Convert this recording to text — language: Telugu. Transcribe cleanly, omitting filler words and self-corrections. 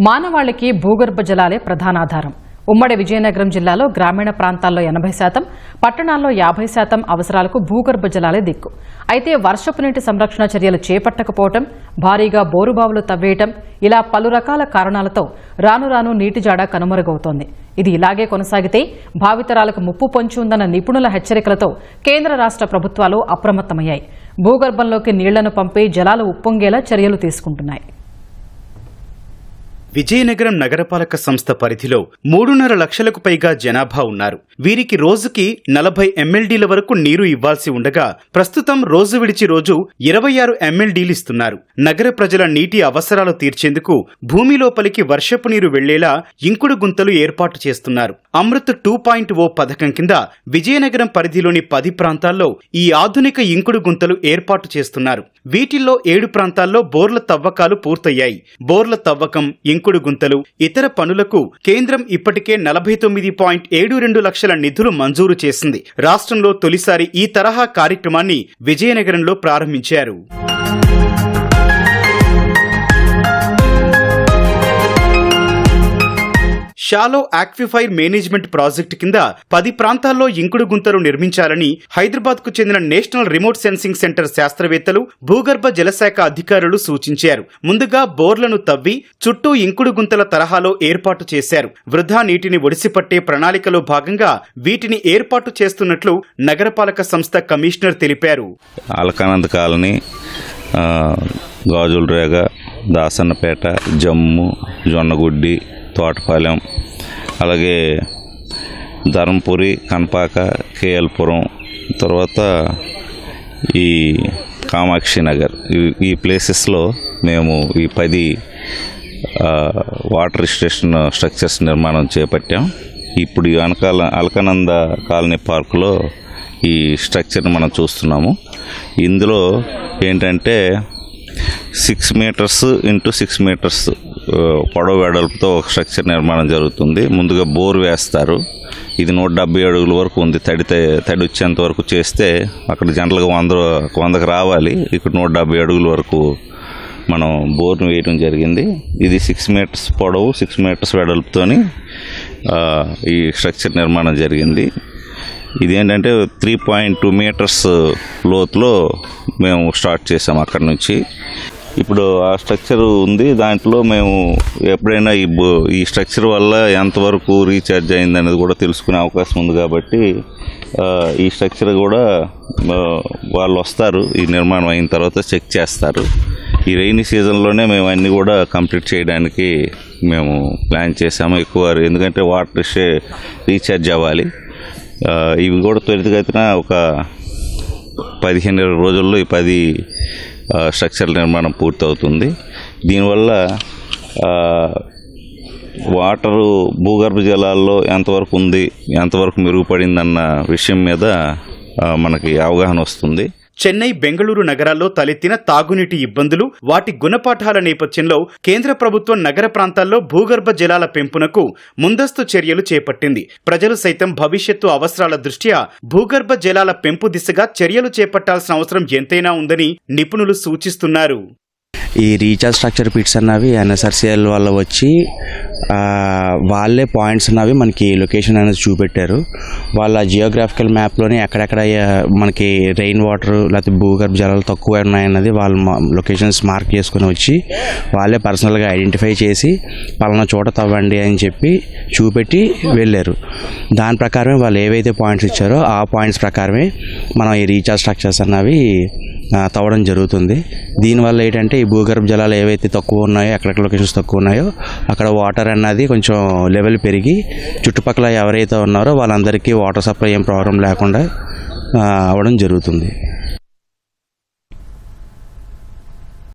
మానవాళికి భూగర్భ జలాలే ప్రధానాధారం. ఉమ్మడి విజయనగరం జిల్లాలో గ్రామీణ ప్రాంతాల్లో 80%, పట్టణాల్లో 50% అవసరాలకు భూగర్భ జలాలే దిక్కు. అయితే వర్షపు నీటి సంరక్షణ చర్యలు చేపట్టకపోవటం, భారీగా బోరుబావులు తవ్వేయటం ఇలా పలు రకాల కారణాలతో రాను రాను నీటి జాడ కనుమరుగవుతోంది. ఇది ఇలాగే కొనసాగితే భావితరాలకు ముప్పు పొంచి ఉందన్న నిపుణుల హెచ్చరికలతో కేంద్ర రాష్ట్ర ప్రభుత్వాలు అప్రమత్తమయ్యాయి. భూగర్భంలోకి నీళ్లను పంపి జలాలు ఉప్పొంగేలా చర్యలు తీసుకుంటున్నాయి. విజయనగరం నగరపాలక సంస్థ పరిధిలో 3.5 లక్షలకు పైగా జనాభా ఉన్నారు. వీరికి రోజుకి 40 MLDల వరకు నీరు ఇవ్వాల్సి ఉండగా ప్రస్తుతం రోజు విడిచి రోజు 26 MLDలు ఇస్తున్నారు. నగర ప్రజల నీటి అవసరాలు తీర్చేందుకు భూమి లోపలికి వర్షపు నీరు వెళ్లేలా ఇంకుడు గుంతలు ఏర్పాటు చేస్తున్నారు. అమృత్ 2.0 పథకం కింద విజయనగరం పరిధిలోని 10 ప్రాంతాల్లో ఈ ఆధునిక ఇంకుడు గుంతలు ఏర్పాటు చేస్తున్నారు. వీటిల్లో 7 ప్రాంతాల్లో బోర్ల తవ్వకాలు పూర్తయ్యాయి. బోర్ల తవ్వకం, ఇంకుడు గుంతలు, ఇతర పనులకు కేంద్రం ఇప్పటికే 49.72 లక్షల నిధులు మంజూరు చేసింది. రాష్ట్రంలో తొలిసారి ఈ తరహా కార్యక్రమాన్ని విజయనగరంలో ప్రారంభించారు. షాలో ఆక్విఫైర్ మేనేజ్మెంట్ ప్రాజెక్టు కింద 10 ప్రాంతాల్లో ఇంకుడు గుంతలు నిర్మించాలని హైదరాబాద్కు చెందిన నేషనల్ రిమోట్ సెన్సింగ్ సెంటర్ శాస్త్రవేత్తలు, భూగర్భ జలశాఖ అధికారులు సూచించారు. ముందుగా బోర్లను తవ్వి చుట్టూ ఇంకుడు గుంతల తరహాలో ఏర్పాటు చేశారు. వృధా నీటిని ఒడిసిపట్టే ప్రణాళికలో భాగంగా వీటిని ఏర్పాటు చేస్తున్నట్లు నగరపాలక సంస్థ కమిషనర్ తెలిపారు. అలకానంద్ కాలనీ, గాజులరేగ, దాసన్నపేట, జమ్ము, జొన్నగుడ్డి, తోటపాలెం, అలాగే ధర్మపురి, కనపాక, కేఎల్పురం, తర్వాత ఈ కామాక్షి నగర్, ఈ ప్లేసెస్లో మేము ఈ 10 వాటర్ స్టేషన్ స్ట్రక్చర్స్ నిర్మాణం చేపట్టాం. ఇప్పుడు ఈ అలకానంద కాలనీ పార్కులో ఈ స్ట్రక్చర్ని మనం చూస్తున్నాము. ఇందులో ఏంటంటే 6 మీటర్స్ ఇంటూ 6 మీటర్స్ పొడవు వెడల్పుతో ఒక స్ట్రక్చర్ నిర్మాణం జరుగుతుంది. ముందుగా బోర్ వేస్తారు. ఇది 170 అడుగుల వరకు ఉంది. తడి వచ్చేంత వరకు చేస్తే అక్కడ జనరల్గా 100కు రావాలి. ఇక్కడ 170 అడుగుల వరకు మనం బోర్ను వేయడం జరిగింది. ఇది 6 మీటర్స్ పొడవు, 6 మీటర్స్ వెడల్పుతోని ఈ స్ట్రక్చర్ నిర్మాణం జరిగింది. ఇదేంటంటే 3.2 మీటర్స్ లోతులో మేము స్టార్ట్ చేసాం అక్కడి నుంచి. ఇప్పుడు ఆ స్ట్రక్చర్ ఉంది. దాంట్లో మేము ఎప్పుడైనా ఈ స్ట్రక్చర్ వల్ల ఎంతవరకు రీఛార్జ్ అయింది అనేది కూడా తెలుసుకునే అవకాశం ఉంది. కాబట్టి ఈ స్ట్రక్చర్ కూడా వాళ్ళు వస్తారు, ఈ నిర్మాణం అయిన తర్వాత చెక్ చేస్తారు. ఈ రైనీ సీజన్లోనే మేము అన్నీ కూడా కంప్లీట్ చేయడానికి మేము ప్లాన్ చేసాము. ఎక్కువ ఎందుకంటే వాటర్ రీఛార్జ్ అవ్వాలి. ఇవి కూడా త్వరితగతిన ఒక 15 రోజుల్లో ఈ 10 స్ట్రక్చర్ నిర్మాణం పూర్తవుతుంది. దీనివల్ల వాటరు భూగర్భ జలాల్లో ఎంతవరకు ఉంది, ఎంతవరకు మెరుగుపడిందన్న విషయం మీద మనకి అవగాహన వస్తుంది. చెన్నై, బెంగళూరు నగరాల్లో తలెత్తిన తాగునీటి ఇబ్బందులు, వాటి గుణపాఠాల నేపథ్యంలో కేంద్ర ప్రభుత్వం నగర ప్రాంతాల్లో భూగర్భ జలాల పెంపునకు ముందస్తు చర్యలు చేపట్టింది. ప్రజలు సైతం భవిష్యత్తు అవసరాల దృష్ట్యా భూగర్భ జలాల పెంపు దిశగా చర్యలు చేపట్టాల్సిన అవసరం ఎంతైనా ఉందని నిపుణులు సూచిస్తున్నారు. ఈ రీఛార్జ్ స్ట్రక్చర్ పిట్స్ అన్నవి ఎన్ఎస్ఆర్సీఎల్ వల్ల వచ్చి వాళ్ళే పాయింట్స్ అన్నవి మనకి లొకేషన్ అనేది చూపెట్టారు. వాళ్ళ జియోగ్రాఫికల్ మ్యాప్లోనే ఎక్కడెక్కడ మనకి రెయిన్ వాటర్ లేకపోతే భూగర్భ జలాలు తక్కువ ఉన్నాయన్నది వాళ్ళ లొకేషన్స్ మార్క్ చేసుకుని వచ్చి వాళ్ళే పర్సనల్గా ఐడెంటిఫై చేసి పలానా చోట తవ్వండి అని చెప్పి చూపెట్టి వెళ్ళారు. దాని ప్రకారమే వాళ్ళు ఏవైతే పాయింట్స్ ఇచ్చారో ఆ పాయింట్స్ ప్రకారమే మనం ఈ రీఛార్జ్ స్ట్రక్చర్స్ అన్నవి తవ్వడం జరుగుతుంది. దీనివల్ల ఏంటంటే ఈ భూగర్భ జలాలు ఏవైతే తక్కువ ఉన్నాయో, ఎక్కడెక్కడ లొకేషన్స్ తక్కువ ఉన్నాయో అక్కడ వాటర్ అన్నది కొంచెం లెవెల్ పెరిగి చుట్టుపక్కల ఎవరైతే ఉన్నారో వాళ్ళందరికీ వాటర్ సప్లై ఏం ప్రాబ్లం లేకుండా అవ్వడం జరుగుతుంది.